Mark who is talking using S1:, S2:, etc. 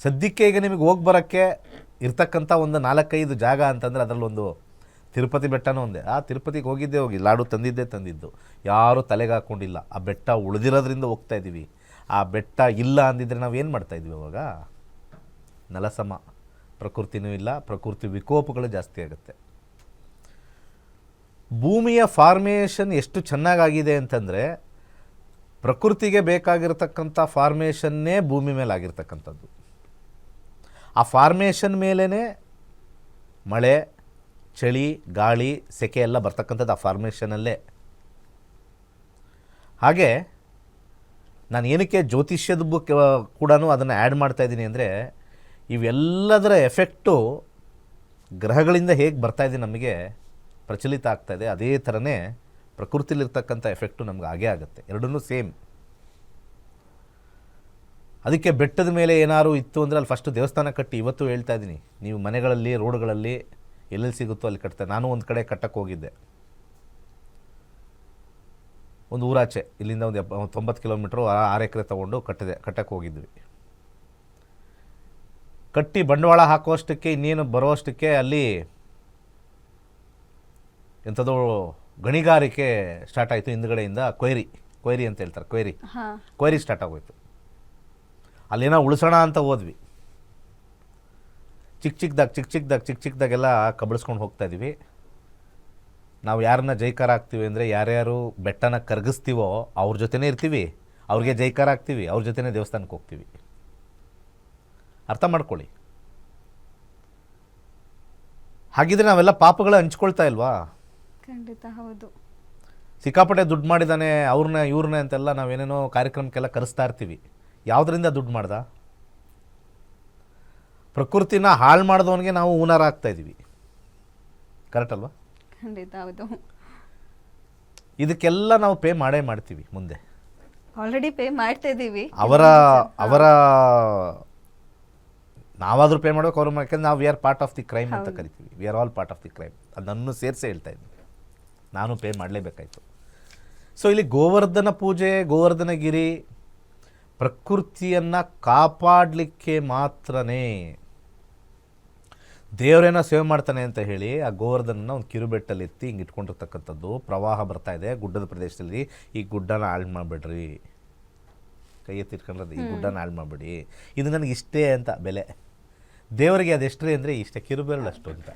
S1: ಸದ್ಯಕ್ಕೆ ಈಗ ನಿಮಗೆ ಹೋಗಿ ಬರೋಕ್ಕೆ ಇರ್ತಕ್ಕಂಥ ಒಂದು 4-5 ಜಾಗ ಅಂತಂದರೆ ಅದರಲ್ಲೊಂದು ತಿರುಪತಿ ಬೆಟ್ಟನೂ ಒಂದೇ. ಆ ತಿರುಪತಿಗೆ ಹೋಗಿ ಲಾಡು ತಂದಿದ್ದು ಯಾರೂ ತಲೆಗೆ ಹಾಕ್ಕೊಂಡಿಲ್ಲ. ಆ ಬೆಟ್ಟ ಉಳಿದಿರೋದ್ರಿಂದ ಹೋಗ್ತಾ ಇದ್ದೀವಿ. ಆ ಬೆಟ್ಟ ಇಲ್ಲ ಅಂದಿದ್ರೆ ನಾವು ಏನು ಮಾಡ್ತಾಯಿದ್ವಿ ಅವಾಗ? ನೆಲಸಮ, ಪ್ರಕೃತಿನೂ ಇಲ್ಲ, ಪ್ರಕೃತಿ ವಿಕೋಪಗಳು ಜಾಸ್ತಿ ಆಗುತ್ತೆ. ಭೂಮಿಯ ಫಾರ್ಮೇಷನ್ ಎಷ್ಟು ಚೆನ್ನಾಗಾಗಿದೆ ಅಂತಂದರೆ ಪ್ರಕೃತಿಗೆ ಬೇಕಾಗಿರ್ತಕ್ಕಂಥ ಫಾರ್ಮೇಷನ್ನೇ ಭೂಮಿ ಮೇಲೆ ಆಗಿರ್ತಕ್ಕಂಥದ್ದು. ಆ ಫಾರ್ಮೇಷನ್ ಮೇಲೇ ಮಳೆ, ಚಳಿ, ಗಾಳಿ, ಸೆಕೆ ಎಲ್ಲ ಬರ್ತಕ್ಕಂಥದ್ದು ಆ ಫಾರ್ಮೇಷನಲ್ಲೇ. ಹಾಗೆ ನಾನು ಏನಕ್ಕೆ ಜ್ಯೋತಿಷ್ಯದ ಬುಕ್ ಕೂಡ ಅದನ್ನು ಆ್ಯಡ್ ಮಾಡ್ತಾಯಿದ್ದೀನಿ ಅಂದರೆ ಇವೆಲ್ಲದರ ಎಫೆಕ್ಟು ಗ್ರಹಗಳಿಂದ ಹೇಗೆ ಬರ್ತಾಯಿದೆ ನಮಗೆ ಪ್ರಚಲಿತ ಆಗ್ತಾಯಿದೆ, ಅದೇ ಥರನೇ ಪ್ರಕೃತಿಲಿರ್ತಕ್ಕಂಥ ಎಫೆಕ್ಟು ನಮ್ಗೆ ಆಗೇ ಆಗುತ್ತೆ. ಎರಡನ್ನೂ ಸೇಮ್. ಅದಕ್ಕೆ ಬೆಟ್ಟದ ಮೇಲೆ ಏನಾದ್ರು ಇತ್ತು ಅಂದರೆ ಅಲ್ಲಿ ಫಸ್ಟು ದೇವಸ್ಥಾನ ಕಟ್ಟಿ. ಇವತ್ತು ಹೇಳ್ತಾ ಇದ್ದೀನಿ, ನೀವು ಮನೆಗಳಲ್ಲಿ, ರೋಡ್ಗಳಲ್ಲಿ ಎಲ್ಲೆಲ್ಲಿ ಸಿಗುತ್ತೋ ಅಲ್ಲಿ ಕಟ್ತಾರೆ. ನಾನು ಒಂದು ಕಡೆ ಕಟ್ಟಕ್ಕೆ ಹೋಗಿದ್ದೆ, ಒಂದು ಊರಾಚೆ, ಇಲ್ಲಿಂದ ಒಂದು 90 ಕಿಲೋಮೀಟ್ರು 6 ಎಕರೆ ತೊಗೊಂಡು ಕಟ್ಟಕ್ಕೆ ಹೋಗಿದ್ವಿ. ಕಟ್ಟಿ ಬಂಡವಾಳ ಹಾಕುವಷ್ಟಕ್ಕೆ, ಇನ್ನೇನು ಬರೋಷ್ಟಕ್ಕೆ ಅಲ್ಲಿ ಎಂಥದೋ ಗಣಿಗಾರಿಕೆ ಸ್ಟಾರ್ಟ್ ಆಯಿತು. ಹಿಂದ್ಗಡೆಯಿಂದ ಕೊಯ್ರಿ ಅಂತ ಹೇಳ್ತಾರೆ, ಕೊಯ್ರಿ ಸ್ಟಾರ್ಟ್ ಆಗೋಯ್ತು. ಅಲ್ಲೇನೋ ಉಳಿಸೋಣ ಅಂತ ಹೋದ್ವಿ. ಚಿಕ್ಕದಾಗೆಲ್ಲ ಕಬಳಿಸ್ಕೊಂಡು ಹೋಗ್ತಾ ಇದ್ದೀವಿ. ನಾವು ಯಾರನ್ನ ಜೈಕಾರ ಆಗ್ತೀವಿ ಅಂದರೆ ಯಾರ್ಯಾರು ಬೆಟ್ಟನ ಕರಗಿಸ್ತೀವೋ ಅವ್ರ ಜೊತೆನೇ ಇರ್ತೀವಿ, ಅವ್ರಿಗೆ ಜೈಕಾರ ಆಗ್ತೀವಿ, ಅವ್ರ ಜೊತೆನೇ ದೇವಸ್ಥಾನಕ್ಕೆ ಹೋಗ್ತೀವಿ. ಅರ್ಥ ಮಾಡ್ಕೊಳ್ಳಿ. ಹಾಗಿದ್ರೆ ನಾವೆಲ್ಲ ಪಾಪಗಳ ಹಂಚ್ಕೊಳ್ತಾ ಇಲ್ವಾ?
S2: ಖಂಡಿತ ಹೌದು.
S1: ಸಿಕ್ಕಾಪಟ್ಟೆ ದುಡ್ಡು ಮಾಡಿದ್ದಾನೆ ಇವ್ರನ್ನ ಅಂತೆಲ್ಲ ನಾವೇನೇನೋ ಕಾರ್ಯಕ್ರಮಕ್ಕೆಲ್ಲ ಕರೆಸ್ತಾ ಇರ್ತೀವಿ. ಯಾವುದರಿಂದ ದುಡ್ಡು ಮಾಡ್ದ? ಪ್ರಕೃತಿನ ಹಾಳು ಮಾಡಿದವನಿಗೆ ನಾವು ಹೂನಾರ ಆಗ್ತಾ ಇದ್ದೀವಿ. ಕರೆಕ್ಟ್ ಅಲ್ವಾ?
S2: ಖಂಡಿತ ಹೌದು.
S1: ಇದಕ್ಕೆಲ್ಲ ನಾವು ಪೇ ಮಾಡ್ತೀವಿ. ಮುಂದೆ
S2: ಆಲ್ರೆಡಿ ಪೇ ಮಾಡ್ತಾ ಇದ್ದೀವಿ.
S1: ಅವರ ನಾವಾದರೂ ಪೇ ಮಾಡ್ಬೇಕು, ಅವ್ರು ಯಾಕೆಂದ್ರೆ ನಾವು we are part of the crime ಅಂತ ಕರಿತೀವಿ. We are all part of the crime. ಅದನ್ನು ಸೇರಿಸೇ ಹೇಳ್ತಾ ಇದ್ದೀನಿ. ನಾನು ಪೇ ಮಾಡಲೇಬೇಕಾಯ್ತು. ಸೊ ಇಲ್ಲಿ ಗೋವರ್ಧನ ಪೂಜೆ, ಗೋವರ್ಧನಗಿರಿ ಪ್ರಕೃತಿಯನ್ನು ಕಾಪಾಡಲಿಕ್ಕೆ ಮಾತ್ರನೇ. ದೇವರೇನೋ ಸೇವೆ ಮಾಡ್ತಾನೆ ಅಂತ ಹೇಳಿ ಆ ಗೋವರ್ಧನ ಒಂದು ಕಿರುಬೆಟ್ಟಲ್ಲಿ ಎತ್ತಿ ಹಿಂಗೆ ಇಟ್ಕೊಂಡಿರ್ತಕ್ಕಂಥದ್ದು. ಪ್ರವಾಹ ಬರ್ತಾ ಇದೆ ಗುಡ್ಡದ ಪ್ರದೇಶದಲ್ಲಿ, ಈ ಗುಡ್ಡನ ಹಾಳು ಮಾಡಿಬಿಡ್ರಿ, ಕೈ ಎತ್ತಿಟ್ಕೊಂಡ್ರೆ ಈ ಗುಡ್ಡನ ಹಾಳು ಮಾಡಿಬಿಡಿ, ಇದು ನನಗೆ ಇಷ್ಟೇ ಅಂತ ಬೆಲೆ. ದೇವರಿಗೆ ಅದೆಷ್ಟ್ರಿ ಅಂದರೆ ಇಷ್ಟೇ, ಕಿರುಬೆರಳು ಅಷ್ಟು ಅಂತ.